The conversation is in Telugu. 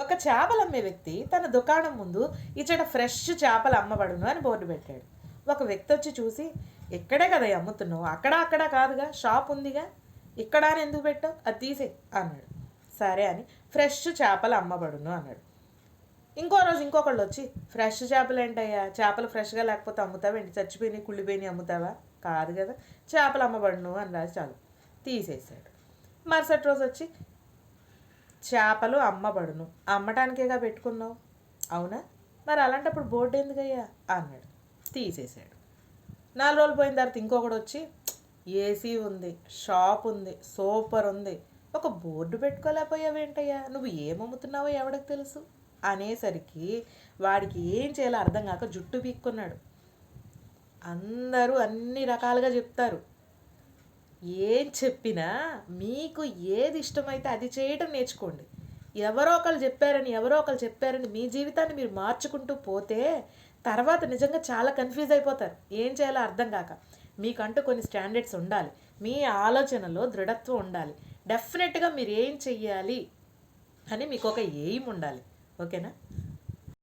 ఒక చేపలు అమ్మే వ్యక్తి తన దుకాణం ముందు ఇచ్చట ఫ్రెష్ చేపలు అమ్మబడును అని బోర్డు పెట్టాడు. ఒక వ్యక్తి వచ్చి చూసి, ఇక్కడే కదా అమ్ముతున్నావు, అక్కడ అక్కడ కాదుగా, షాప్ ఉందిగా, ఇక్కడ అని ఎందుకు పెట్టావు, అది తీసే అన్నాడు. సరే అని ఫ్రెష్ చేపలు అమ్మబడును అన్నాడు. ఇంకో రోజు ఇంకొకళ్ళు వచ్చి, ఫ్రెష్ చేపలు ఏంటయ్యా, చేపలు ఫ్రెష్గా లేకపోతే అమ్ముతావా ఏంటి, చచ్చిపోయినాయి కుళ్ళిపోయినాయి అమ్ముతావా, కాదు కదా, చేపలు అమ్మబడును అని రాసి చాలు తీసేసాడు. మరుసటి రోజు వచ్చి, చేపలు అమ్మబడును, అమ్మటానికేగా పెట్టుకున్నావు, అవునా, మరి అలాంటప్పుడు బోర్డు ఎందుకయ్యా అన్నాడు. తీసేసాడు. 4 రోజులు పోయిన తర్వాత ఇంకొకడు వచ్చి, ఏసీ ఉంది, షాప్ ఉంది, సూపర్ ఉంది, ఒక బోర్డు పెట్టుకోలేకపోయావేంటయ్యా, నువ్వు ఏమమ్ముతున్నావో ఎవడికి తెలుసు అనేసరికి వాడికి ఏం చేయాలో అర్థం కాక జుట్టు పీక్కున్నాడు. అందరూ అన్ని రకాలుగా చెప్తారు, ఏం చెప్పినా మీకు ఏది ఇష్టమైతే అది చేయటం నేర్చుకోండి. ఎవరో ఒకరు చెప్పారని మీ జీవితాన్ని మీరు మార్చుకుంటూ పోతే తర్వాత నిజంగా చాలా కన్ఫ్యూజ్ అయిపోతారు, ఏం చేయాలో అర్థం కాక. మీకంటూ కొన్ని స్టాండర్డ్స్ ఉండాలి, మీ ఆలోచనలో దృఢత్వం ఉండాలి, డెఫినెట్గా మీరు ఏం చెయ్యాలి అని మీకు ఒక ఎయిమ్ ఉండాలి. ఓకేనా?